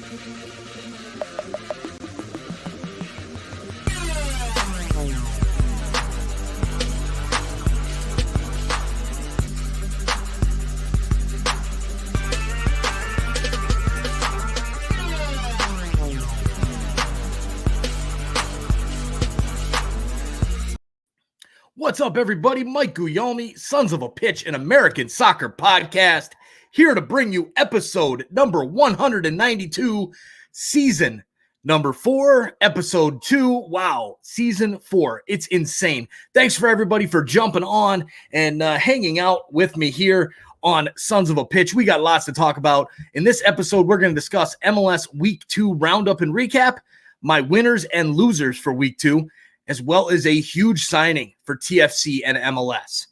What's up, everybody? Mike Guglielmi, Sons of a Pitch, an American Soccer Podcast, here to bring you episode number 192, season number 4, episode 2. Wow, season 4. It's insane. Thanks for everybody for jumping on and hanging out with me here on Sons of a Pitch. We got lots to talk about. In this episode, we're going to discuss MLS Week 2 roundup and recap, my winners and losers for Week 2, as well as a huge signing for TFC and MLS.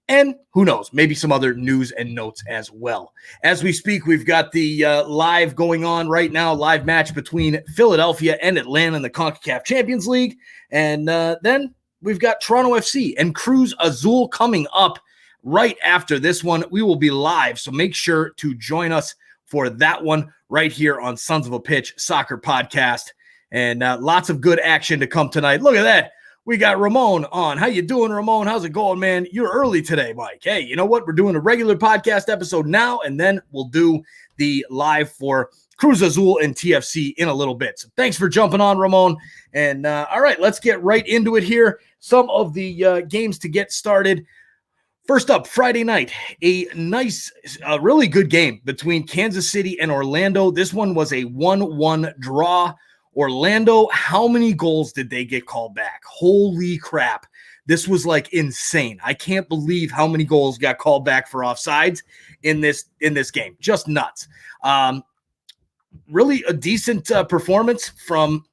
And who knows, maybe some other news and notes as well. As we speak, we've got the live going on right now, live match between Philadelphia and Atlanta in the CONCACAF Champions League. And then we've got Toronto FC and Cruz Azul coming up right after this one. We will be live, so make sure to join us for that one right here on Sons of a Pitch Soccer Podcast. And lots of good action to come tonight. Look at that. We got Ramon on. How you doing, Ramon? How's it going, man? You're early today, Mike. Hey, you know what? We're doing a regular podcast episode now, and then we'll do the live for Cruz Azul and TFC in a little bit. So thanks for jumping on, Ramon. And all right, let's get right into it here. Some of the games to get started. First up, Friday night, a really good game between Kansas City and Orlando. This one was a 1-1 draw. Orlando, how many goals did they get called back? Holy crap. This was like insane. I can't believe how many goals got called back for offsides in this game. Just nuts. Really a decent performance from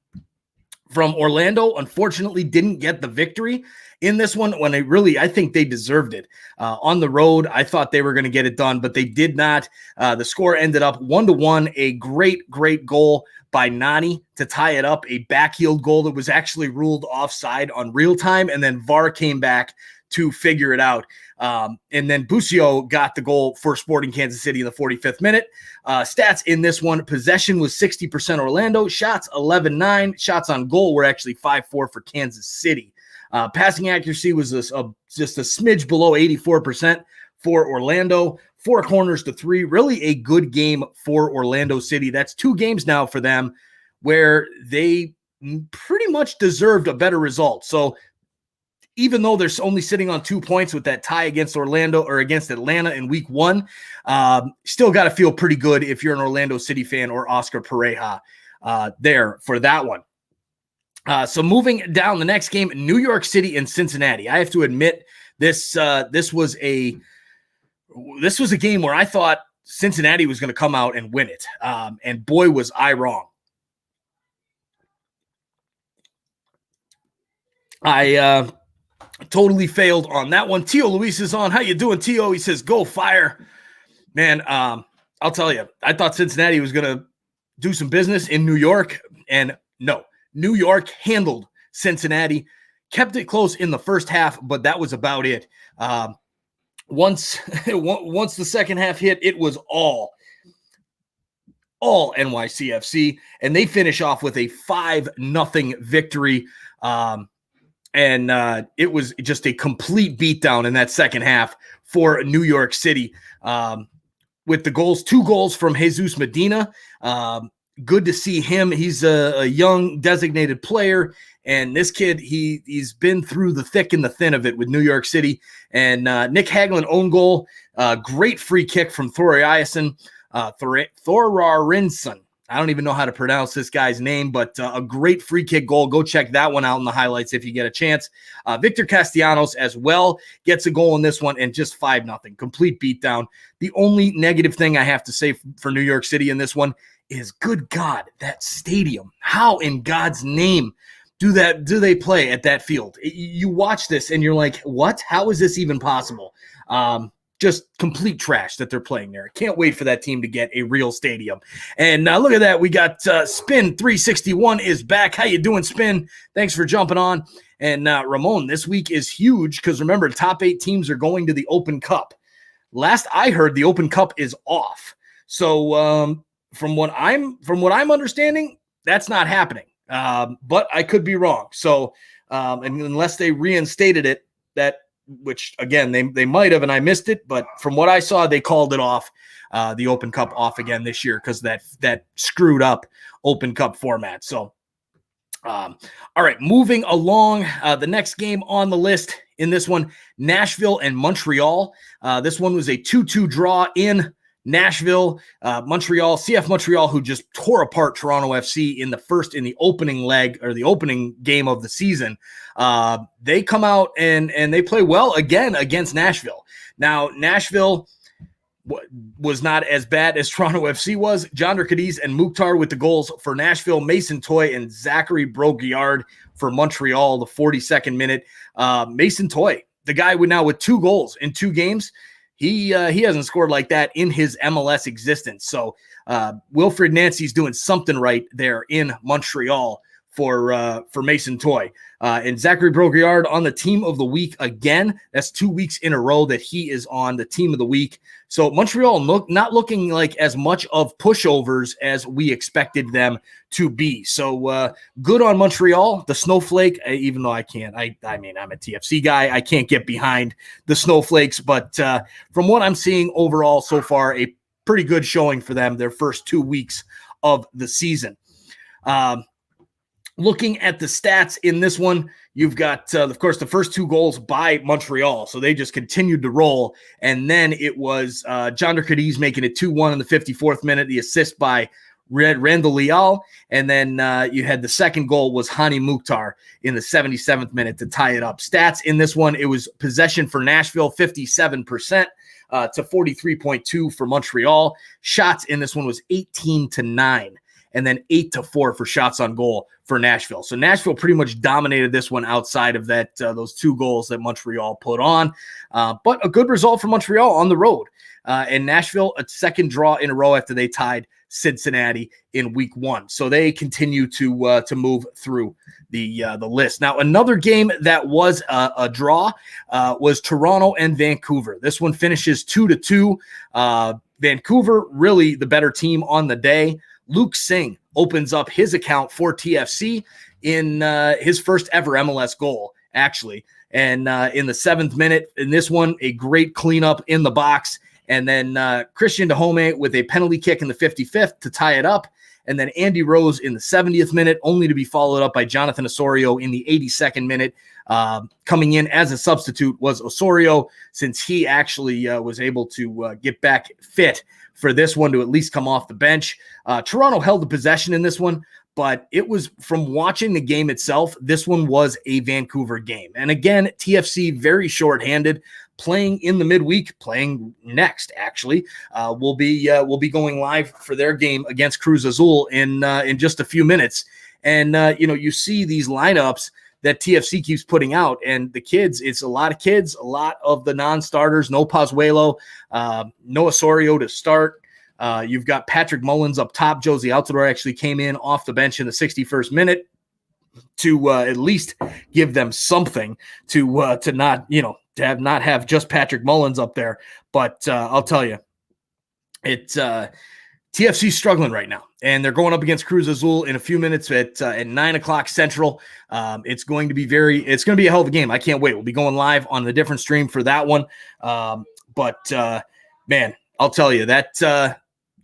Orlando. Unfortunately, didn't get the victory in this one when I think they deserved it. On the road, I thought they were going to get it done, but they did not. The score ended up 1-1, a great goal by Nani to tie it up, a backheel goal that was actually ruled offside on real time, and then VAR came back to figure it out. And then Busio got the goal for Sporting Kansas City in the 45th minute. Stats in this one: possession was 60% Orlando, shots 11-9, shots on goal were actually 5-4 for Kansas City. Passing accuracy was just a smidge below 84% for Orlando. 4 corners to 3. Really a good game for Orlando City. That's 2 games now for them where they pretty much deserved a better result. So even though they're only sitting on 2 points with that tie against Orlando or against Atlanta in week 1, still got to feel pretty good if you're an Orlando City fan or Oscar Pereja there for that one. So moving down, the next game, New York City and Cincinnati. I have to admit, this was a game where I thought Cincinnati was going to come out and win it. And boy, was I wrong. I totally failed on that one. Tio Luis is on. How you doing, Tio? He says, go Fire. Man, I'll tell you, I thought Cincinnati was going to do some business in New York, and no. New York handled Cincinnati, kept it close in the first half, but that was about it. Once the second half hit, it was all NYCFC, and they finish off with a 5-0 victory. And it was just a complete beatdown in that second half for New York City. With the goals, 2 goals from Jesus Medina. Good to see him. He's a young designated player, and this kid, he's been through the thick and the thin of it with New York City. And Nick Hagelin own goal, great free kick from Thorarinsson. I don't even know how to pronounce this guy's name, but a great free kick goal. Go check that one out in the highlights if you get a chance. Victor Castellanos as well gets a goal in this one, and just 5-0, complete beatdown. The only negative thing I have to say for New York City in this one is, good God, that stadium. How in God's name do they play at that field? You watch this and you're like, what? How is this even possible? Just complete trash that they're playing there. Can't wait for that team to get a real stadium. And look at that. We got Spin 361 is back. How you doing, Spin? Thanks for jumping on. And Ramon, this week is huge because remember, top 8 teams are going to the Open Cup. Last I heard, the Open Cup is off. So from what I'm understanding, that's not happening. But I could be wrong. So, and unless they reinstated it, which again, they might have, and I missed it, but from what I saw, they called it off, the Open Cup off again this year, because that screwed up Open Cup format. So, all right, moving along, the next game on the list in this one, Nashville and Montreal. This one was a 2-2 draw in Nashville. CF Montreal, who just tore apart Toronto FC in the opening leg, or the opening game of the season. They come out and they play well again against Nashville. Now, Nashville was not as bad as Toronto FC was. Jonder Cadiz and Mukhtar with the goals for Nashville. Mason Toye and Zachary Broguillard for Montreal, the 42nd minute. Mason Toye, the guy with 2 goals in 2 games, he hasn't scored like that in his MLS existence. So Wilfred Nancy's doing something right there in Montreal for Mason Toye. And Zachary Broguillard on the team of the week again. That's 2 weeks in a row that he is on the team of the week. So Montreal not looking like as much of pushovers as we expected them to be. So good on Montreal. The Snowflake, even though I can't, I mean, I'm a TFC guy. I can't get behind the Snowflakes. But from what I'm seeing overall so far, a pretty good showing for them, their first 2 weeks of the season. Looking at the stats in this one, you've got, of course, the first 2 goals by Montreal. So they just continued to roll. And then it was Jonder Cadiz making it 2-1 in the 54th minute, the assist by Randall Leal. And then you had the second goal was Hani Mukhtar in the 77th minute to tie it up. Stats in this one, it was possession for Nashville, 57%. To 43.2 for Montreal. Shots in this one was 18-9. And then 8-4 for shots on goal for Nashville. So Nashville pretty much dominated this one outside of that those 2 goals that Montreal put on. But a good result for Montreal on the road. And Nashville, a second draw in a row after they tied Cincinnati in week 1. So they continue to move through the list. Now, another game that was a draw was Toronto and Vancouver. This one finishes 2-2. Vancouver, really the better team on the day. Luke Singh opens up his account for TFC in his first ever MLS goal, actually. And in the 7th minute, in this one, a great cleanup in the box. And then Christian Dahome with a penalty kick in the 55th to tie it up. And then Andy Rose in the 70th minute, only to be followed up by Jonathan Osorio in the 82nd minute. Coming in as a substitute was Osorio, since he actually was able to get back fit for this one to at least come off the bench. Toronto held the possession in this one, but it was, from watching the game itself, this one was a Vancouver game. And again, TFC very shorthanded, playing in the midweek, playing next, actually. We'll be going live for their game against Cruz Azul in just a few minutes. And, you see these lineups that TFC keeps putting out, and the kids, it's a lot of kids, a lot of the non-starters, no Pozuelo, no Osorio to start. You've got Patrick Mullins up top. Josie Altidore actually came in off the bench in the 61st minute to at least give them something to not, not have just Patrick Mullins up there. But I'll tell you, it's TFC's struggling right now, and they're going up against Cruz Azul in a few minutes at 9:00 Central. It's going to be a hell of a game. I can't wait. We'll be going live on the different stream for that one. But man, I'll tell you that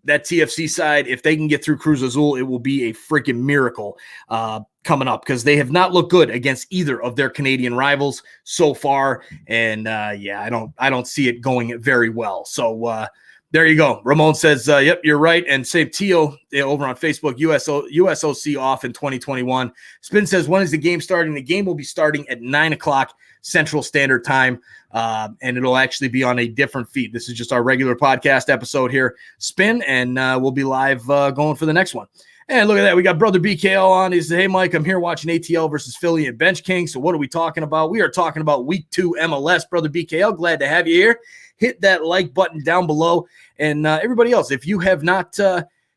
TFC side, if they can get through Cruz Azul, it will be a freaking miracle coming up, because they have not looked good against either of their Canadian rivals so far. And I don't see it going very well. So there you go. Ramon says, yep, you're right. And save Tio over on Facebook, USOC off in 2021. Spin says, when is the game starting? The game will be starting at 9:00 Central Standard Time, and it'll actually be on a different feed. This is just our regular podcast episode here, Spin, and we'll be live going for the next one. And look at that. We got Brother BKL on. He says, hey, Mike, I'm here watching ATL versus Philly and Bench King. So what are we talking about? We are talking about Week 2 MLS, Brother BKL. Glad to have you here. Hit that like button down below. And everybody else, if you have not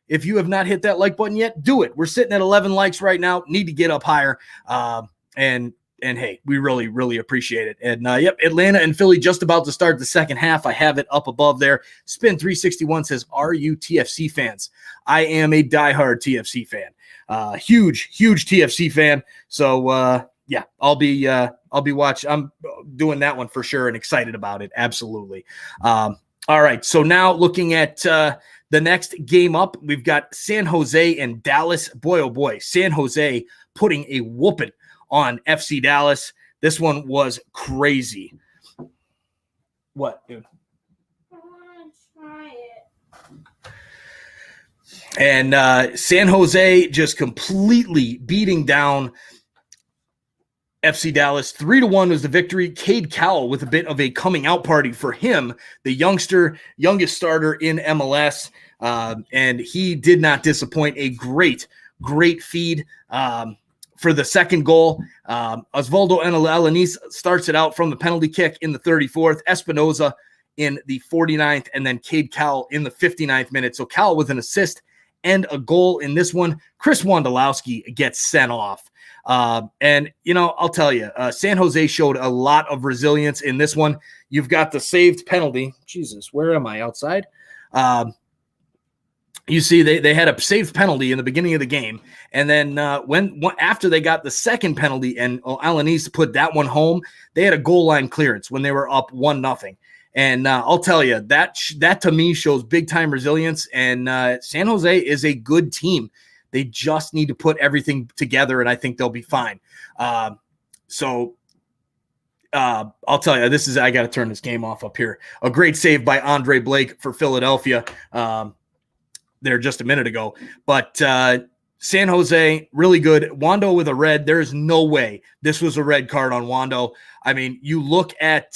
hit that like button yet, do it. We're sitting at 11 likes right now. Need to get up higher. And hey, we really, really appreciate it. And yep, Atlanta and Philly just about to start the second half. I have it up above there. Spin 361 says, "Are you TFC fans?" I am a diehard TFC fan. Huge TFC fan. So yeah, I'll be watching. I'm doing that one for sure and excited about it. Absolutely. All right. So now looking at the next game up, we've got San Jose and Dallas. Boy, oh boy, San Jose putting a whooping on FC Dallas. This one was crazy. What, dude? I want to try it. And San Jose just completely beating down FC Dallas. 3-1 was the victory. Cade Cowell with a bit of a coming out party for him, the youngest starter in MLS. And he did not disappoint. A great feed for the second goal. Osvaldo Alanis starts it out from the penalty kick in the 34th. Espinoza in the 49th, and then Cade Cowell in the 59th minute. So Cowell with an assist and a goal in this one. Chris Wondolowski gets sent off. And, I'll tell you, San Jose showed a lot of resilience in this one. You've got the saved penalty. Jesus, where am I? Outside? You see, they had a saved penalty in the beginning of the game. And then after they got the second penalty and Alanis put that one home, they had a goal line clearance when they were up 1-0. And I'll tell you, that to me shows big-time resilience. And San Jose is a good team. They just need to put everything together, and I think they'll be fine. I'll tell you, I got to turn this game off up here. A great save by Andre Blake for Philadelphia there just a minute ago. But San Jose, really good. Wando with a red. There's no way this was a red card on Wando. I mean, you look at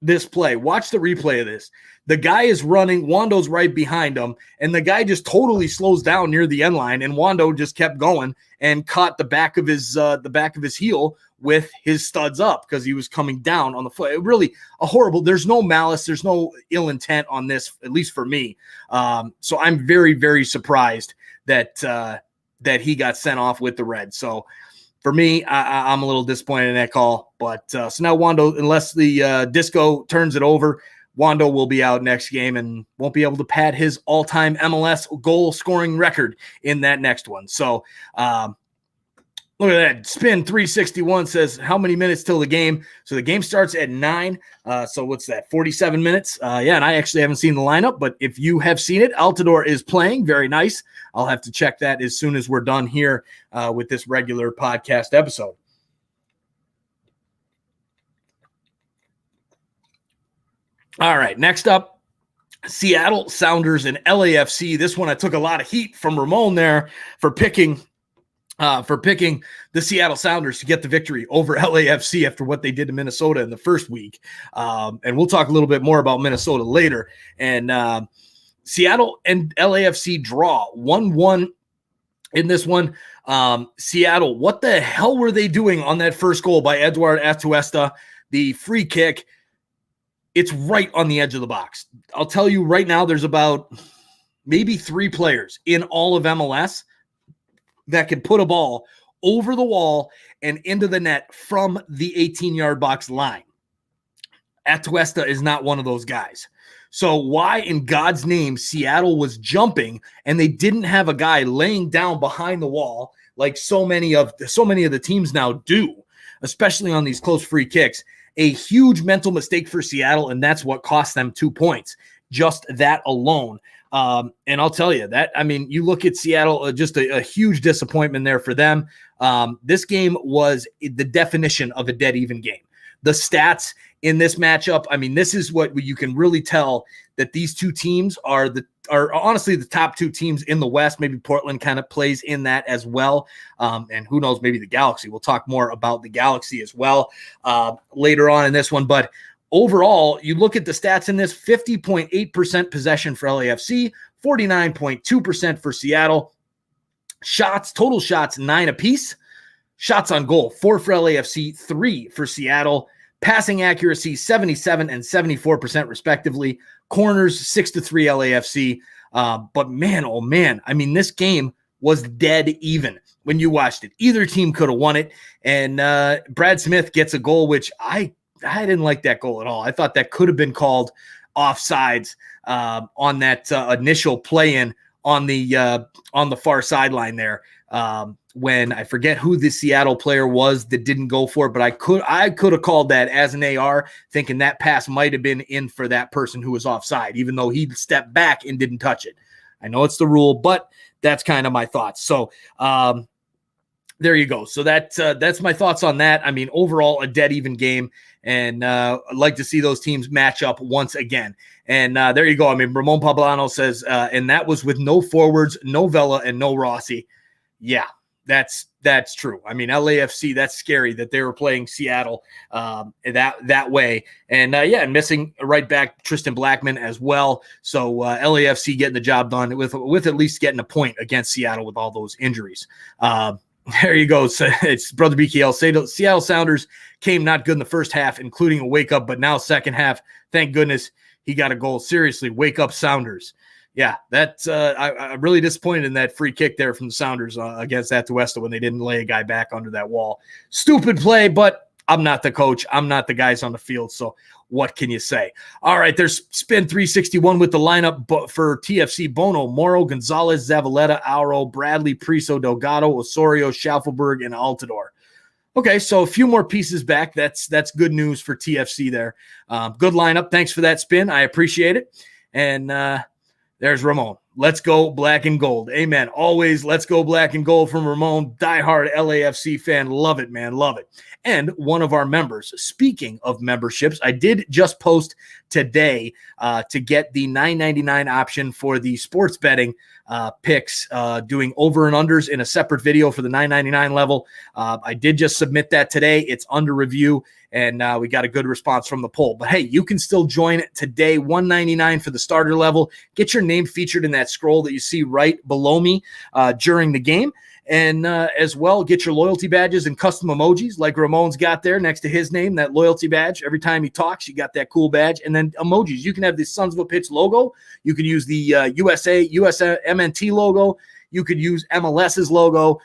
this play. Watch the replay of this. The guy is running. Wando's right behind him, and the guy just totally slows down near the end line, and Wando just kept going and caught the back of his heel with his studs up because he was coming down on the foot. It really a horrible. There's no malice. There's no ill intent on this, at least for me. So I'm very, very surprised that he got sent off with the red. So for me, I'm a little disappointed in that call. But so now Wando, unless the Disco turns it over, Wando will be out next game and won't be able to pad his all-time MLS goal scoring record in that next one. So look at that. Spin 361 says, how many minutes till the game? So the game starts at 9. So what's that, 47 minutes? Yeah, and I actually haven't seen the lineup, but if you have seen it, Altidore is playing. Very nice. I'll have to check that as soon as we're done here with this regular podcast episode. All right, next up, Seattle Sounders and LAFC. This one I took a lot of heat from Ramon there for picking the Seattle Sounders to get the victory over LAFC after what they did to Minnesota in the first week. And we'll talk a little bit more about Minnesota later. And Seattle and LAFC draw 1-1 in this one. Seattle, what the hell were they doing on that first goal by Eduard Atuesta? The free kick. It's right on the edge of the box. I'll tell you right now, there's about maybe 3 players in all of MLS that can put a ball over the wall and into the net from the 18-yard box line. Atuesta is not one of those guys. So why in God's name Seattle was jumping and they didn't have a guy laying down behind the wall like so many of the teams now do, especially on these close free kicks? A huge mental mistake for Seattle, and that's what cost them 2 points. Just that alone. And I'll tell you that, I mean, you look at Seattle, just a huge disappointment there for them. This game was the definition of a dead even game. The stats in this matchup, I mean, this is what you can really tell that these two teams are honestly the top 2 teams in the West. Maybe Portland kind of plays in that as well. And who knows, maybe the Galaxy. We'll talk more about the Galaxy as well later on in this one. But overall, you look at the stats in this, 50.8% possession for LAFC, 49.2% for Seattle. Total shots, 9 apiece. Shots on goal, 4 for LAFC, 3 for Seattle. Passing accuracy, 77 and 74% respectively. Corners, 6-3 LAFC. But man, oh man, I mean, this game was dead even when you watched it. Either team could have won it. And Brad Smith gets a goal, which I didn't like that goal at all. I thought that could have been called offsides on that initial play-in on the far sideline there. When I forget who the Seattle player was that didn't go for it, but I could have called that as an AR, thinking that pass might have been in for that person who was offside, even though he stepped back and didn't touch it. I know it's the rule, but that's kind of my thoughts. So there you go. So that's my thoughts on that. I mean, overall, a dead even game, and I'd like to see those teams match up once again. And there you go. I mean, Ramon Pablano says, and that was with no forwards, no Vela, and no Rossi. Yeah, that's true. I mean, LAFC, that's scary that they were playing Seattle that way. And and missing right back Tristan Blackman as well. So LAFC getting the job done with at least getting a point against Seattle with all those injuries. There you go. So it's Brother BKL. Seattle Sounders came not good in the first half, including a wake up, but now second half, thank goodness he got a goal. Seriously, wake up Sounders. Yeah, that's I'm really disappointed in that free kick there from the Sounders against Atuesta when they didn't lay a guy back under that wall. Stupid play, but I'm not the coach. I'm not the guys on the field, so what can you say? All right, there's Spin 361 with the lineup for TFC: Bono, Moro, Gonzalez, Zavaleta, Auro, Bradley, Priso, Delgado, Osorio, Schaffelberg, and Altidore. Okay, so a few more pieces back. That's good news for TFC there. Good lineup. Thanks for that, Spin. I appreciate it. And there's Ramon. Let's go black and gold. Amen. Always let's go black and gold from Ramon. Diehard LAFC fan. Love it, man. Love it. And one of our members, speaking of memberships, I did just post today to get the $9.99 option for the sports betting picks, doing over and unders in a separate video for the $9.99 level. I did just submit that today. It's under review, and we got a good response from the poll. But hey, you can still join today. $199 for the starter level. Get your name featured in that scroll that you see right below me during the game. And as well, get your loyalty badges and custom emojis like Ramon's got there next to his name, that loyalty badge. Every time he talks, you got that cool badge. And then emojis. You can have the Sons of a Pitch logo. You can use the USMNT logo. You could use MLS's logo.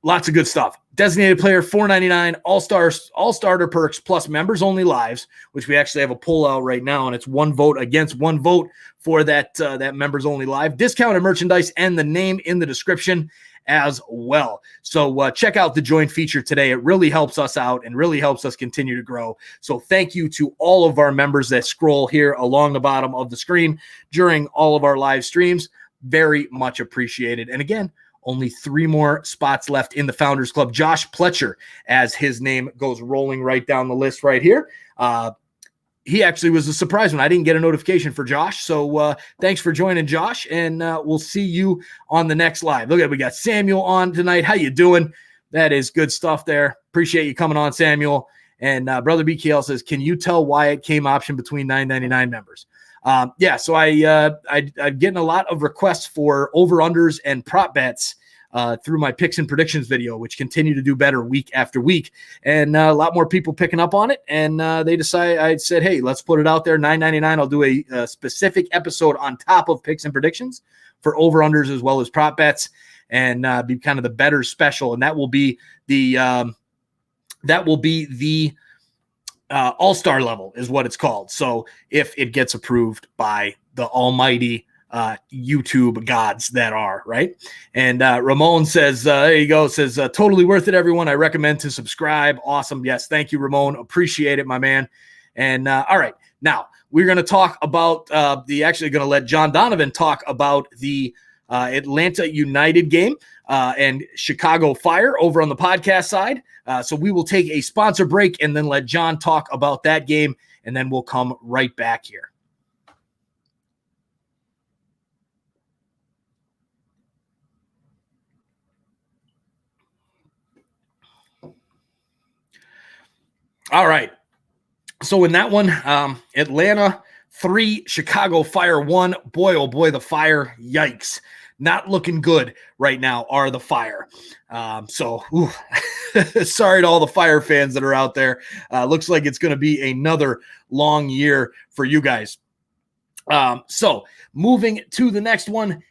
Lots of good stuff. Designated player, $4.99. All starter perks plus members only lives, which we actually have a poll out right now, and it's one vote against one vote for that members only live. Discounted merchandise and the name in the description as well. So check out the join feature today. It really helps us out and really helps us continue to grow. So thank you to all of our members that scroll here along the bottom of the screen during all of our live streams. Very much appreciated. And again, only 3 more spots left in the Founders Club. Josh Pletcher, as his name goes rolling right down the list right here. He actually was a surprise when I didn't get a notification for Josh. So thanks for joining, Josh, and we'll see you on the next live. Look at, we got Samuel on tonight. How you doing? That is good stuff there. Appreciate you coming on, Samuel. And Brother BKL says, can you tell why it came option between $9.99 members? So I'm getting a lot of requests for over-unders and prop bets through my picks and predictions video, which continue to do better week after week. And a lot more people picking up on it. And I said, hey, let's put it out there. $9.99. I'll do a specific episode on top of picks and predictions for over-unders as well as prop bets, and be kind of the better special. And that will be the all-star level is what it's called. So if it gets approved by the almighty YouTube gods that are, right? And Ramon says, there you go, says, totally worth it, everyone. I recommend to subscribe. Awesome. Yes. Thank you, Ramon. Appreciate it, my man. And all right, now we're going to talk about actually going to let John Donovan talk about the Atlanta United game and Chicago Fire over on the podcast side. So we will take a sponsor break and then let John talk about that game, and then we'll come right back here. All right. So in that one, Atlanta 3, Chicago Fire 1. Boy, oh boy, the Fire, yikes. Not looking good right now are the Fire. Sorry to all the Fire fans that are out there. Looks like it's going to be another long year for you guys. So moving to the next one,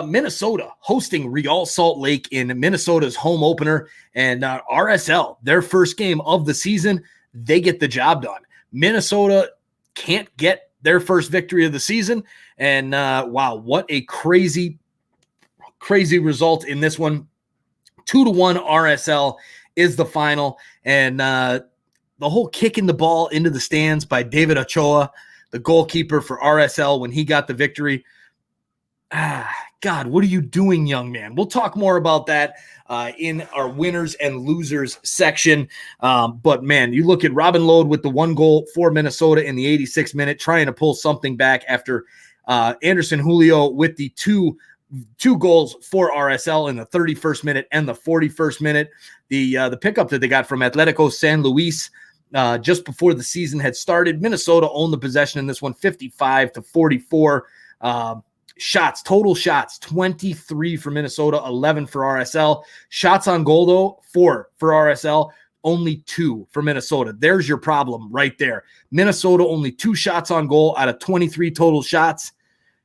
Minnesota hosting Real Salt Lake in Minnesota's home opener, and RSL, their first game of the season, they get the job done. Minnesota can't get their first victory of the season, and wow, what a crazy result in this one. 2-1 RSL is the final, and the whole kicking the ball into the stands by David Ochoa, the goalkeeper for RSL, when he got the victory. God, what are you doing, young man? We'll talk more about that in our winners and losers section. But, man, you look at Robin Lode with the 1 goal for Minnesota in the 86th minute, trying to pull something back after Anderson Julio with the two goals for RSL in the 31st minute and the 41st minute. The pickup that they got from Atletico San Luis just before the season had started. Minnesota owned the possession in this one, 55-44. Total shots, 23 for Minnesota, 11 for RSL. Shots on goal, though, 4 for RSL, only 2 for Minnesota. There's your problem right there. Minnesota only 2 shots on goal out of 23 total shots.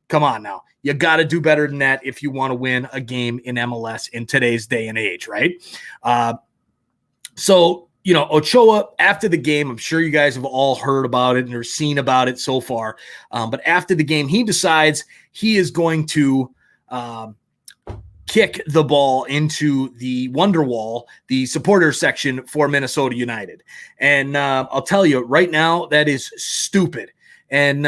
Come on now. You got to do better than that if you want to win a game in MLS in today's day and age, right? So, Ochoa, after the game, I'm sure you guys have all heard about it and are seen about it so far. But after the game, he decides he is going to kick the ball into the Wonderwall, the supporter section for Minnesota United. And I'll tell you right now, that is stupid. And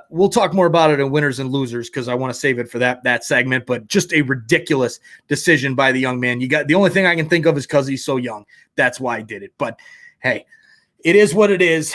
we'll talk more about it in winners and losers because I want to save it for that segment. But just a ridiculous decision by the young man. The only thing I can think of is because he's so young. That's why I did it. But hey, it is what it is.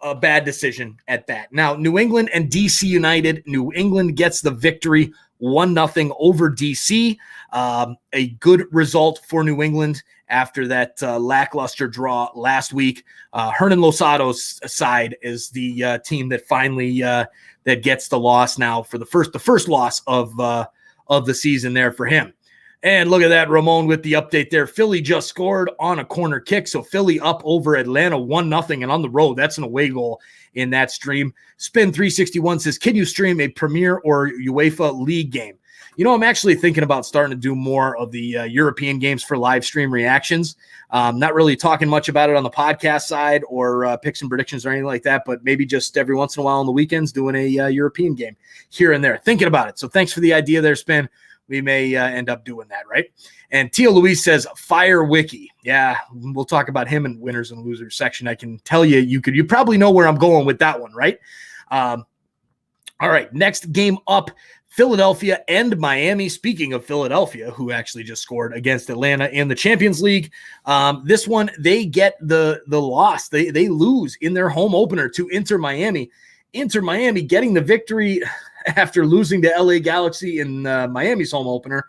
A bad decision at that. Now, New England and DC United. New England gets the victory, 1-0 over DC. A good result for New England after that lackluster draw last week. Hernan Losado's side is the team that finally that gets the loss now for the first loss of the season there for him. And look at that, Ramon with the update there. Philly just scored on a corner kick, so Philly up over Atlanta 1-0, and on the road, that's an away goal in that stream. Spin 361 says, can you stream a Premier or UEFA League game? I'm actually thinking about starting to do more of the European games for live stream reactions. Not really talking much about it on the podcast side or picks and predictions or anything like that, but maybe just every once in a while on the weekends doing a European game here and there. Thinking about it. So thanks for the idea there, Spin. We may end up doing that, right? And Tia Louise says, fire Wiki. Yeah, we'll talk about him in winners and losers section. I can tell you, you probably know where I'm going with that one, right? All right, next game up, Philadelphia and Miami. Speaking of Philadelphia, who actually just scored against Atlanta in the Champions League, this one, they get the loss. They lose in their home opener to Inter Miami. Inter Miami getting the victory after losing to LA Galaxy in Miami's home opener.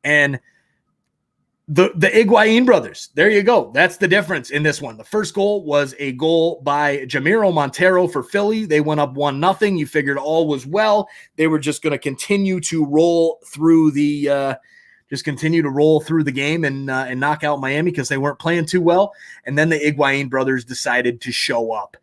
And the Higuain brothers, there you go. That's the difference in this one. The first goal was a goal by Jamiro Montero for Philly. They went up 1-0. You figured all was well. They were just going to continue to roll through the game and knock out Miami because they weren't playing too well. And then the Higuain brothers decided to show up.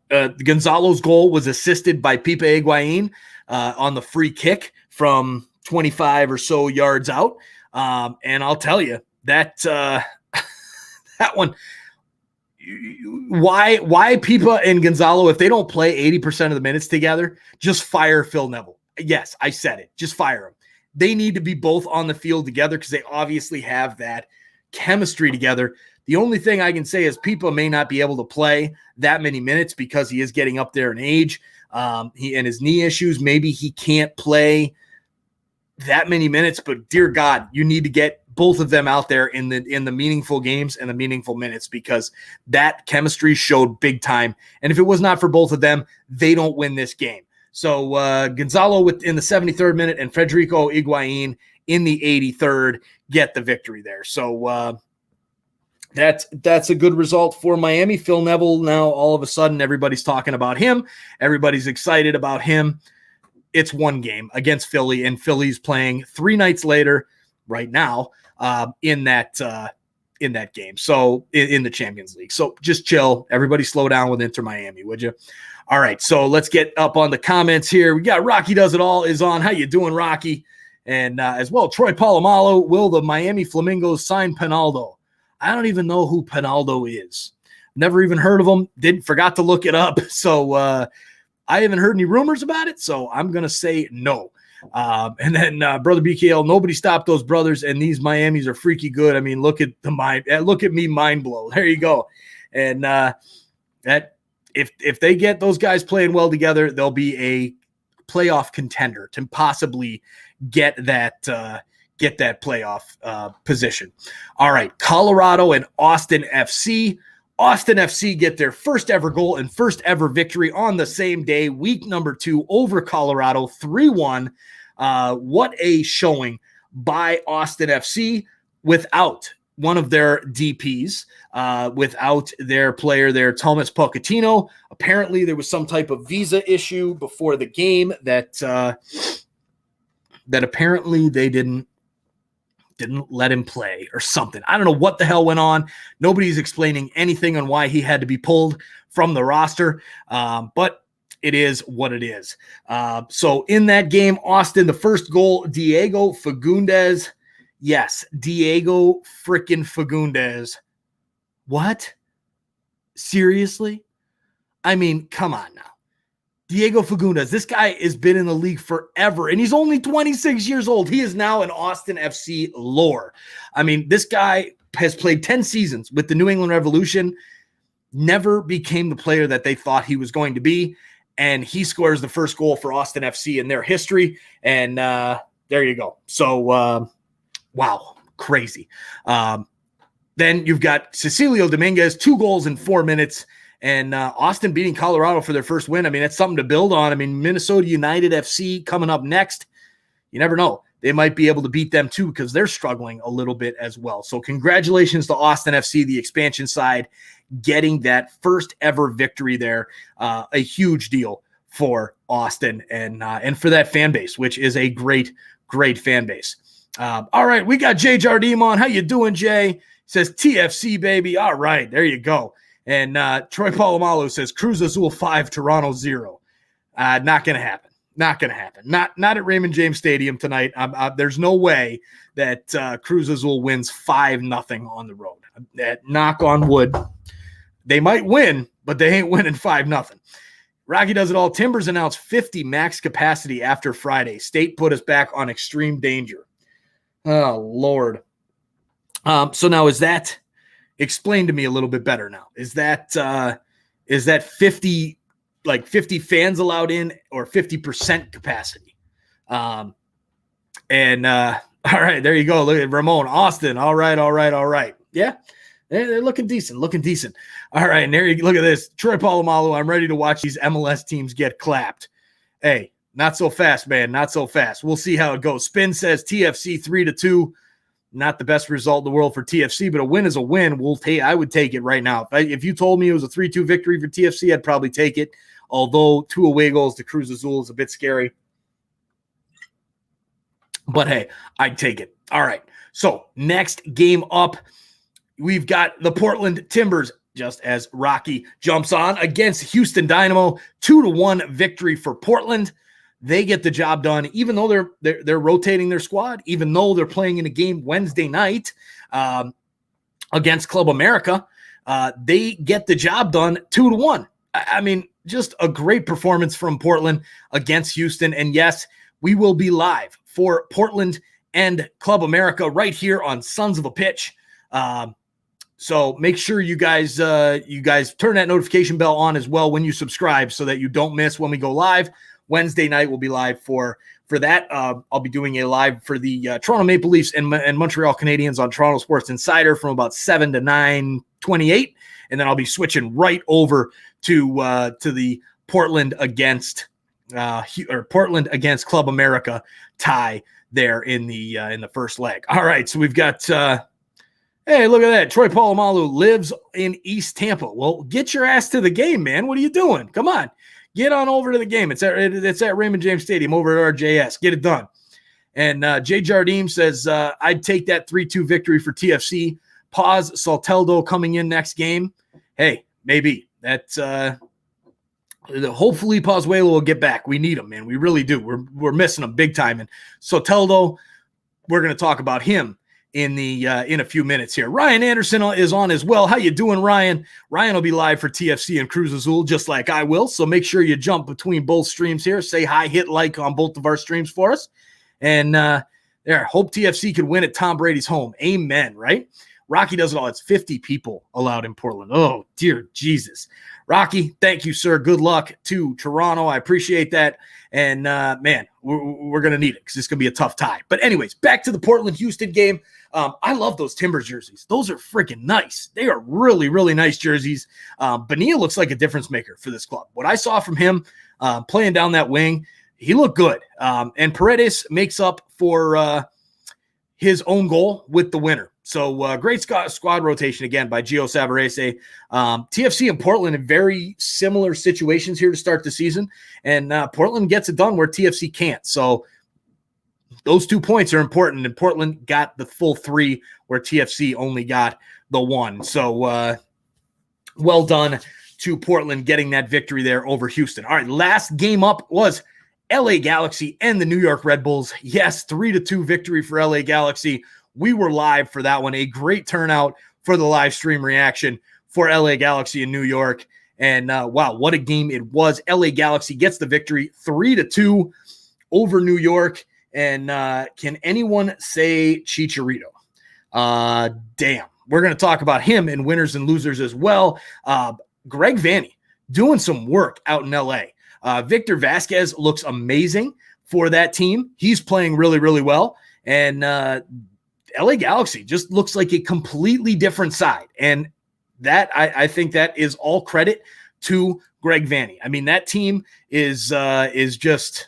Gonzalo's goal was assisted by Pipe Higuain on the free kick from 25 or so yards out. And I'll tell you that that one, why Pipa and Gonzalo, if they don't play 80% of the minutes together, just fire Phil Neville. Yes, I said it. Just fire them. They need to be both on the field together because they obviously have that chemistry together. The only thing I can say is Pipa may not be able to play that many minutes because he is getting up there in age. He and his knee issues, maybe he can't play that many minutes, but dear God, you need to get both of them out there in the meaningful games and the meaningful minutes because that chemistry showed big time. And if it was not for both of them, they don't win this game. So Gonzalo in the 73rd minute and Federico Higuain in the 83rd get the victory there. So that's a good result for Miami. Phil Neville, now all of a sudden everybody's talking about him. Everybody's excited about him. It's one game against Philly, and Philly's playing 3 nights later right now in that in that game. So in the Champions League. So just chill. Everybody slow down with Inter Miami, would you? All right. So let's get up on the comments here. We got Rocky Does It All is on. How you doing, Rocky? And as well, Troy Polamalu, will the Miami Flamingos sign Pinaldo? I don't even know who Pinaldo is. Never even heard of him. Forgot to look it up. So I haven't heard any rumors about it. So I'm going to say no. And then Brother BKL, nobody stopped those brothers, and these Miamis are freaky good. I mean, look at me, mind blow. There you go. And that if they get those guys playing well together, they'll be a playoff contender to possibly get that playoff position. All right, Colorado and Austin FC. Austin FC get their first ever goal and first ever victory on the same day, week number 2 over Colorado, 3-1. What a showing by Austin FC without one of their DPs, without their player there, Thomas Pochettino. Apparently there was some type of visa issue before the game that apparently they didn't let him play or something. I don't know what the hell went on. Nobody's explaining anything on why he had to be pulled from the roster, but it is what it is. So in that game, Austin, the first goal, Diego Fergundes. Yes, Diego freaking Fergundes. What? Seriously? I mean, come on now. Diego Fergundes, this guy has been in the league forever, and he's only 26 years old. He is now an Austin FC lore. I mean, this guy has played 10 seasons with the New England Revolution, never became the player that they thought he was going to be, and he scores the first goal for Austin FC in their history, and there you go. So, wow, crazy. Then you've got Cecilio Dominguez, 2 goals in 4 minutes, and Austin beating Colorado for their first win. I mean, that's something to build on. I mean, Minnesota United FC coming up next. You never know. They might be able to beat them too because they're struggling a little bit as well. So congratulations to Austin FC, the expansion side, getting that first ever victory there. A huge deal for Austin and for that fan base, which is a great, great fan base. All right, we got Jay Jardim on. How you doing, Jay? Says TFC, baby. All right, there you go. And Troy Polamalu says Cruz Azul 5, Toronto 0. Not going to happen. Not going to happen. Not at Raymond James Stadium tonight. There's no way that Cruz Azul wins 5-0 on the road. Knock on wood. They might win, but they ain't winning 5-0. Rocky Does It All. Timbers announced 50 max capacity after Friday. State put us back on extreme danger. Oh, Lord. So now is that... Explain to me a little bit better now. Is that 50 fans allowed in or 50% capacity? All right, there you go. Look at Ramon, Austin. All right. Yeah, they're looking decent. All right, and there you look at this. Troy Polamalu, I'm ready to watch these MLS teams get clapped. Hey, not so fast, man. Not so fast. We'll see how it goes. Spin says TFC 3-2. Not the best result in the world for TFC, but a win is a win. I would take it right now. If you told me it was a 3-2 victory for TFC, I'd probably take it. Although 2 away goals to Cruz Azul is a bit scary. But hey, I'd take it. All right. So next game up, we've got the Portland Timbers, just as Rocky jumps on, against Houston Dynamo. 2-1 victory for Portland. They get the job done, even though they're rotating their squad, even though they're playing in a game Wednesday night against Club America. They get the job done 2-1. I mean, just a great performance from Portland against Houston. And yes, we will be live for Portland and Club America right here on Sons of a Pitch. So make sure you guys turn that notification bell on as well when you subscribe so that you don't miss when we go live. Wednesday night we'll be live for that. I'll be doing a live for the Toronto Maple Leafs and Montreal Canadiens on Toronto Sports Insider from about 7 to 9:28, and then I'll be switching right over to the Portland against Club America tie there in the first leg. All right, so we've got. Hey, look at that. Troy Polamalu lives in East Tampa. Well, get your ass to the game, man. What are you doing? Come on. Get on over to the game. It's at Raymond James Stadium over at RJS. Get it done. And Jay Jardim says, I'd take that 3-2 victory for TFC, Paz Salteldo coming in next game. Hey, maybe. That's hopefully Pozuelo will get back. We need him, man. We really do. We're missing him big time. And Salteldo, we're going to talk about him in a few minutes here. Ryan Anderson is on as well. How you doing, Ryan? Ryan will be live for TFC and Cruz Azul just like I will. So make sure you jump between both streams here. Say hi, hit like on both of our streams for us. And hope TFC could win at Tom Brady's home. Amen, right? Rocky does it all. It's 50 people allowed in Portland. Oh, dear Jesus. Rocky, thank you, sir. Good luck to Toronto. I appreciate that. And, man, we're going to need it because it's going to be a tough tie. But anyways, back to the Portland-Houston game. I love those Timbers jerseys. Those are freaking nice. They are really, really nice jerseys. Bonilla looks like a difference maker for this club. What I saw from him playing down that wing, he looked good. And Paredes makes up for his own goal with the winner. So great squad rotation again by Gio Savarese. TFC and Portland in very similar situations here to start the season. And Portland gets it done where TFC can't. So those 2 points are important. And Portland got the full 3 where TFC only got the 1. So well done to Portland getting that victory there over Houston. All right, last game up was LA Galaxy and the New York Red Bulls. Yes, 3-2 victory for LA Galaxy. We were live for that one. A great turnout for the live stream reaction for LA Galaxy in New York. And wow, what a game it was. LA Galaxy gets the victory 3-2 over New York. And can anyone say Chicharito? Damn. We're going to talk about him in winners and losers as well. Greg Vanney doing some work out in LA. Victor Vasquez looks amazing for that team. He's playing really, really well. And LA Galaxy just looks like a completely different side. And that I think that is all credit to Greg Vanney. I mean, that team is just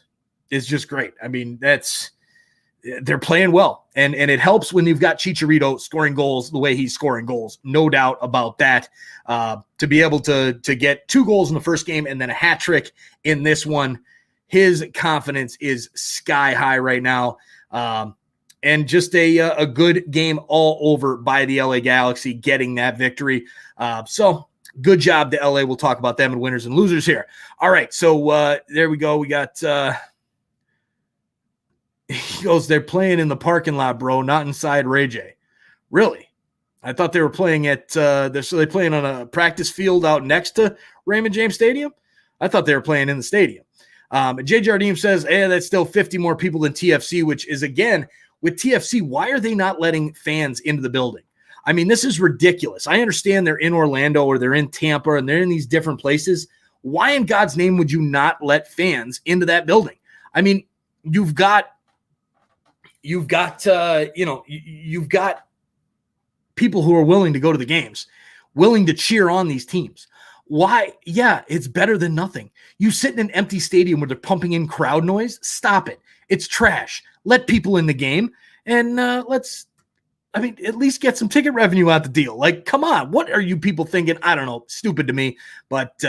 great. I mean, they're playing well. And it helps when you've got Chicharito scoring goals the way he's scoring goals. No doubt about that. To be able to get 2 goals in the first game and then a hat trick in this one, his confidence is sky high right now. And just a good game all over by the LA Galaxy getting that victory. So good job to LA. We'll talk about them and winners and losers here. All right, so there we go. We got he goes, they're playing in the parking lot, bro, not inside Ray J. Really? I thought they were playing at they're playing on a practice field out next to Raymond James Stadium. I thought they were playing in the stadium. Jay Jardim says, that's still 50 more people than TFC, which is, again, with TFC, why are they not letting fans into the building? I mean, this is ridiculous. I understand they're in Orlando or they're in Tampa and they're in these different places. Why in God's name would you not let fans into that building? I mean, you've got people who are willing to go to the games, willing to cheer on these teams. Why? Yeah, it's better than nothing. You sit in an empty stadium where they're pumping in crowd noise. Stop it. It's trash. Let people in the game and at least get some ticket revenue out the deal. Like, come on. What are you people thinking? I don't know. Stupid to me. But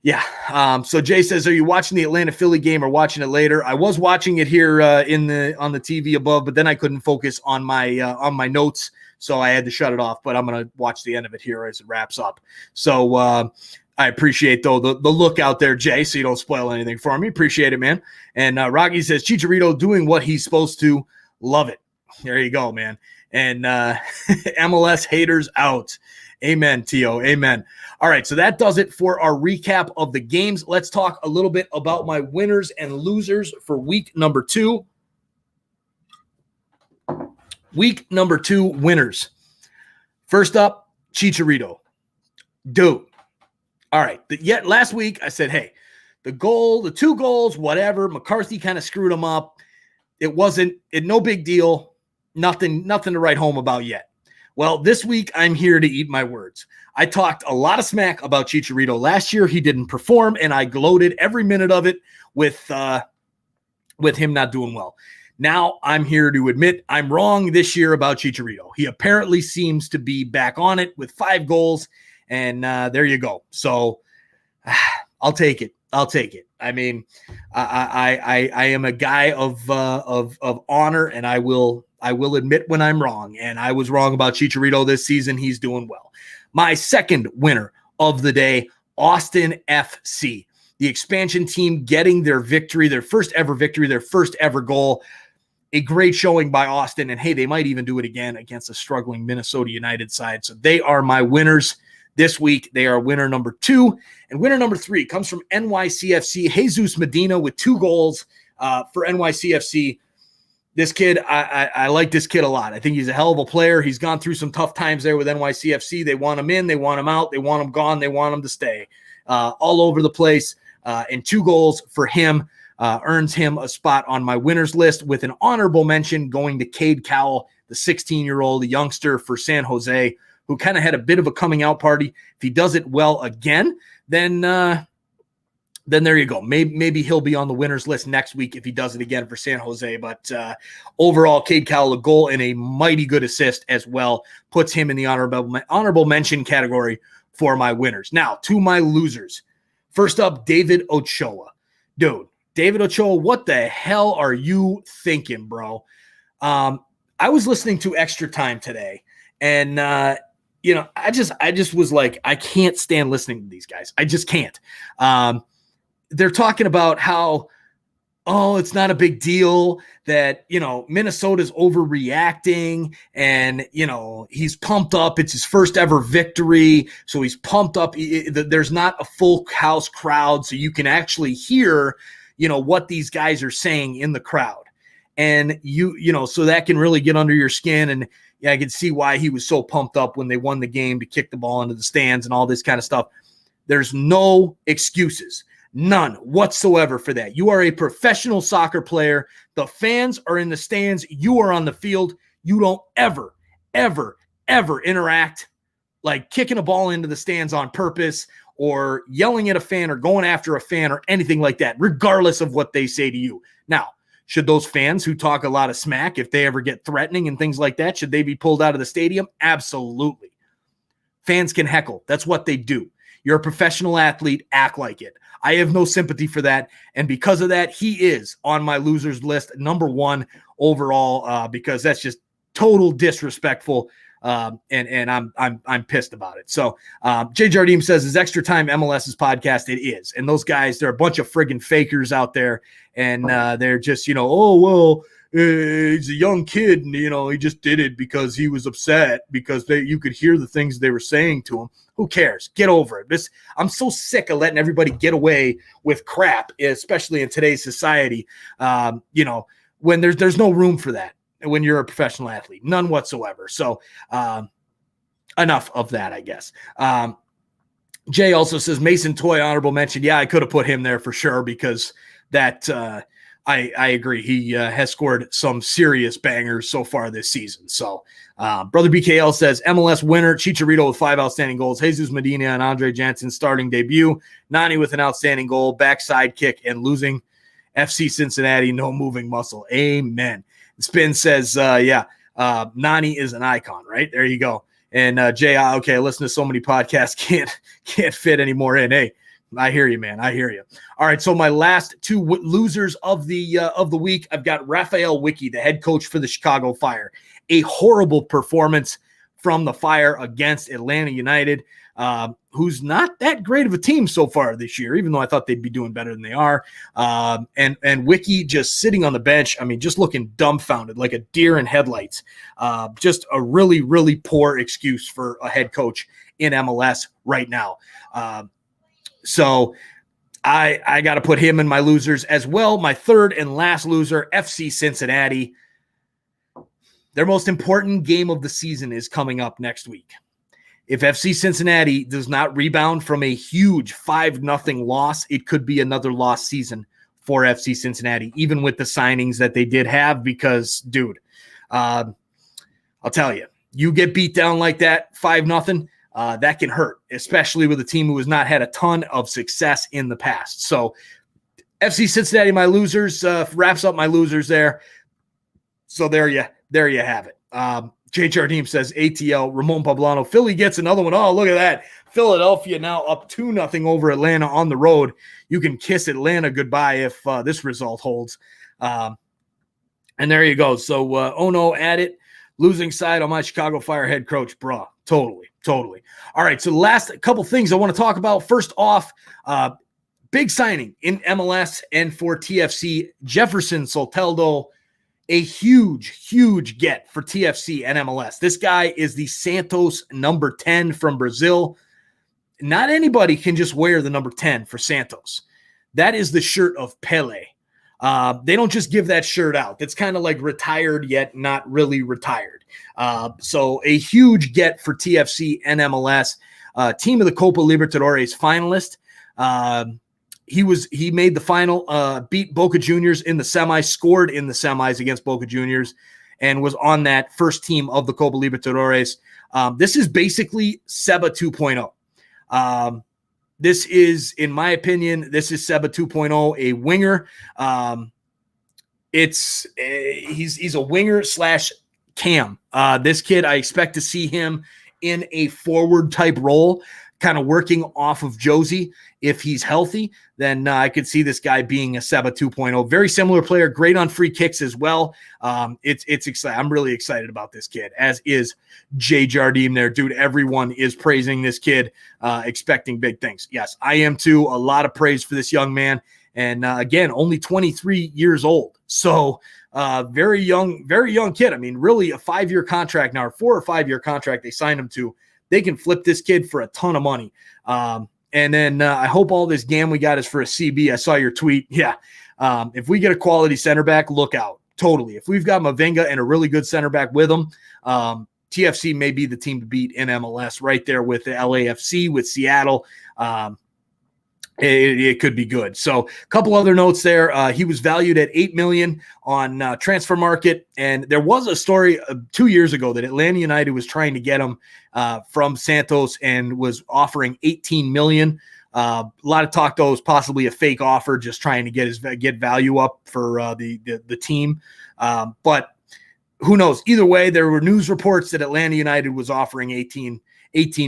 yeah. So Jay says, are you watching the Atlanta Philly game or watching it later? I was watching it here on the TV above, but then I couldn't focus on my notes. So I had to shut it off, but I'm going to watch the end of it here as it wraps up. So I appreciate, though, the look out there, Jay, so you don't spoil anything for me. Appreciate it, man. And Rocky says, Chicharito doing what he's supposed to. Love it. There you go, man. And MLS haters out. Amen, Tio. Amen. All right, so that does it for our recap of the games. Let's talk a little bit about my winners and losers for week number 2. Week number 2 winners. First up, Chicharito. Dude. All right. Yet last week I said, hey, the 2 goals, whatever. McCarthy kind of screwed him up. No big deal. Nothing to write home about yet. Well, this week I'm here to eat my words. I talked a lot of smack about Chicharito last year. He didn't perform, and I gloated every minute of it with him not doing well. Now I'm here to admit I'm wrong this year about Chicharito. He apparently seems to be back on it with 5 goals, and there you go. So I'll take it. I mean, I am a guy of honor, and I will I will admit when I'm wrong, and I was wrong about Chicharito this season. He's doing well. My second winner of the day, Austin FC. The expansion team getting their victory, their first ever victory, their first ever goal. A great showing by Austin, and hey, they might even do it again against a struggling Minnesota United side. So they are my winners this week. They are winner number 2. And winner number 3 comes from NYCFC, Jesus Medina with 2 goals for NYCFC. This kid, I like this kid a lot. I think he's a hell of a player. He's gone through some tough times there with NYCFC. They want him in, they want him out, they want him gone, they want him to stay. All over the place. And 2 goals for him earns him a spot on my winners list, with an honorable mention going to Cade Cowell, the 16-year-old youngster for San Jose, who kind of had a bit of a coming out party. If he does it well again, then there you go. Maybe he'll be on the winners list next week if he does it again for San Jose. But overall, Cade Cowell, a goal and a mighty good assist as well, puts him in the honorable mention category for my winners. Now, to my losers. First up, David Ochoa. Dude, David Ochoa, what the hell are you thinking, bro? I was listening to Extra Time today, and I just was like, I can't stand listening to these guys. I just can't. They're talking about how, it's not a big deal that, Minnesota's overreacting and, he's pumped up. It's his first ever victory. So he's pumped up. There's not a full house crowd. So you can actually hear, what these guys are saying in the crowd. And so that can really get under your skin. And I can see why he was so pumped up when they won the game to kick the ball into the stands and all this kind of stuff. There's no excuses. None whatsoever for that. You are a professional soccer player. The fans are in the stands. You are on the field. You don't ever, ever, ever interact like kicking a ball into the stands on purpose or yelling at a fan or going after a fan or anything like that, regardless of what they say to you. Now, should those fans who talk a lot of smack, if they ever get threatening and things like that, should they be pulled out of the stadium? Absolutely. Fans can heckle. That's what they do. You're a professional athlete. Act like it. I have no sympathy for that. And because of that, he is on my losers list, number 1 overall, because that's just total disrespectful. And I'm pissed about it. So Jay Jardim says, is Extra Time MLS's podcast? It is. And those guys, they're a bunch of friggin' fakers out there. And they're just, he's a young kid and, he just did it because he was upset because you could hear the things they were saying to him. Who cares? Get over it. I'm so sick of letting everybody get away with crap, especially in today's society. When there's no room for that when you're a professional athlete, none whatsoever. So enough of that, I guess. Jay also says Mason Toy, honorable mention. Yeah, I could have put him there for sure because that I agree. He has scored some serious bangers so far this season. So Brother BKL says MLS winner, Chicharito with 5 outstanding goals, Jesus Medina and Andre Janssen starting debut, Nani with an outstanding goal, backside kick, and losing FC Cincinnati, no moving muscle. Amen. Spin says, Nani is an icon, right? There you go. And Jay, okay, I listen to so many podcasts, can't fit any more in. Hey, I hear you, man. I hear you. All right, so my last 2 losers of the week, I've got Raphael Wicki, the head coach for the Chicago Fire. A horrible performance from the Fire against Atlanta United, who's not that great of a team so far this year, even though I thought they'd be doing better than they are. And Wicki just sitting on the bench, just looking dumbfounded, like a deer in headlights. Just a really, really poor excuse for a head coach in MLS right now. So I got to put him in my losers as well. My third and last loser, FC Cincinnati. Their most important game of the season is coming up next week. If FC Cincinnati does not rebound from a huge 5-0 loss, it could be another lost season for FC Cincinnati, even with the signings that they did have, because, dude, I'll tell you, you get beat down like that, 5-0, that can hurt, especially with a team who has not had a ton of success in the past. So FC Cincinnati, my losers, wraps up my losers there. So there you have it. Jay Jardim says ATL, Ramon Pablano, Philly gets another one. Oh, look at that. Philadelphia now up 2-0 over Atlanta on the road. You can kiss Atlanta goodbye if this result holds. And there you go. So, oh no, at it. Losing side on my Chicago Fire head coach, bruh. Totally. All right, so the last couple things I want to talk about. First off, big signing in MLS and for TFC, Jefferson Soteldo, a huge get for TFC and MLS. This guy is the Santos number 10 from Brazil. Not anybody can just wear the number 10 for Santos. That is the shirt of Pele. They don't just give that shirt out. That's kind of like retired yet not really retired. So a huge get for TFC and MLS. Team of the Copa Libertadores finalist. He made the final, beat Boca Juniors in the semis, scored in the semis against Boca Juniors, and was on that first team of the Copa Libertadores. This is basically Seba 2.0. This is, in my opinion, this is Seba 2.0, a winger. He's a winger / cam. This kid, I expect to see him in a forward type role, kind of working off of Josie. If he's healthy, then I could see this guy being a Seba 2.0. Very similar player, great on free kicks as well. It's exciting. I'm really excited about this kid, as is Jay Jardim there. Dude, everyone is praising this kid, expecting big things. Yes, I am too. A lot of praise for this young man. And again, only 23 years old. So very young kid. I mean, really a 5-year contract now, or 4 or 5 year contract they signed him to. They can flip this kid for a ton of money. And then I hope all this GAM we got is for a CB. I saw your tweet. Yeah. If we get a quality center back, look out. Totally. If we've got Mavinga and a really good center back with him, TFC may be the team to beat in MLS right there with the LAFC, with Seattle. It could be good. So a couple other notes there. He was valued at $8 million on Transfer Market. And there was a story 2 years ago that Atlanta United was trying to get him from Santos and was offering $18 million. A lot of talk, though, was possibly a fake offer, just trying to get value up for the team. But who knows? Either way, there were news reports that Atlanta United was offering $18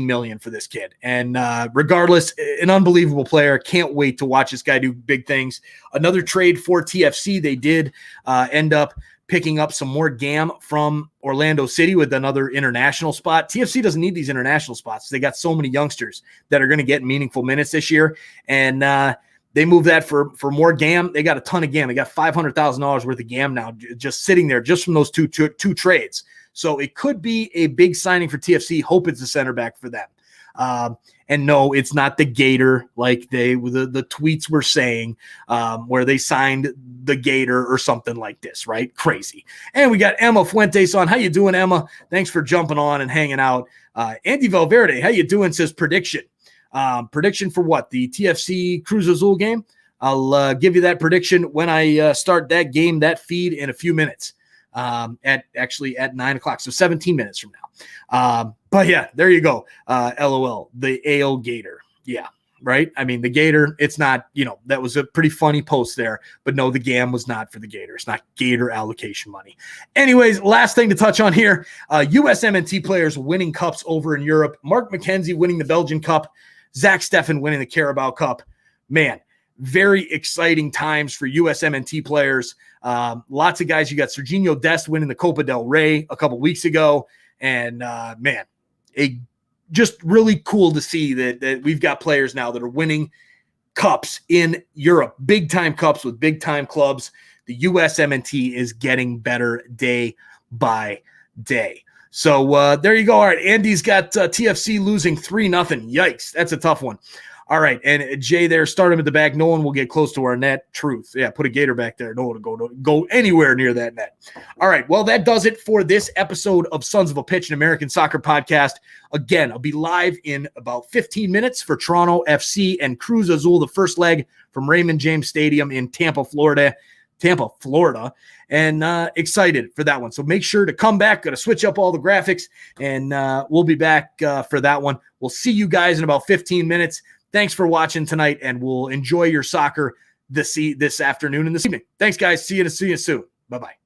million for this kid. And regardless, an unbelievable player. Can't wait to watch this guy do big things. Another trade for TFC. They did end up picking up some more GAM from Orlando City with another international spot. TFC doesn't need these international spots. They got so many youngsters that are going to get meaningful minutes this year. And they moved that for more GAM. They got a ton of GAM. They got $500,000 worth of GAM now just sitting there just from those two trades. So it could be a big signing for TFC. Hope it's a center back for them. And no, it's not the Gator like the tweets were saying, where they signed the Gator or something like this, right? Crazy. And we got Emma Fuentes on. How you doing, Emma? Thanks for jumping on and hanging out. Andy Valverde, how you doing? Says prediction. Prediction for what? The TFC Cruz Azul game? I'll give you that prediction when I start that game, that feed in a few minutes. At 9 o'clock, so 17 minutes from now. But yeah, there you go. LOL, the AO Gator. Yeah, right. I mean, the Gator, it's not, that was a pretty funny post there, but no, the GAM was not for the Gator. It's not Gator allocation money. Anyways, last thing to touch on here, USMNT players winning cups over in Europe. Mark McKenzie winning the Belgian Cup, Zach Steffen winning the Carabao Cup. Man, very exciting times for USMNT players. Lots of guys. You got Serginho Dest winning the Copa del Rey a couple weeks ago. And man, just really cool to see that we've got players now that are winning cups in Europe, big time cups with big time clubs. The USMNT is getting better day by day. So there you go. All right. Andy's got TFC losing 3-0. Yikes. That's a tough one. All right, and Jay there, start him at the back. No one will get close to our net. Truth. Yeah, put a Gator back there. No one will go anywhere near that net. All right, well, that does it for this episode of Sons of a Pitch, an American Soccer Podcast. Again, I'll be live in about 15 minutes for Toronto FC and Cruz Azul, the first leg from Raymond James Stadium in Tampa, Florida. And excited for that one. So make sure to come back. Got to switch up all the graphics, and we'll be back for that one. We'll see you guys in about 15 minutes. Thanks for watching tonight, and we'll enjoy your soccer this afternoon and this evening. Thanks, guys. See you soon. Bye-bye.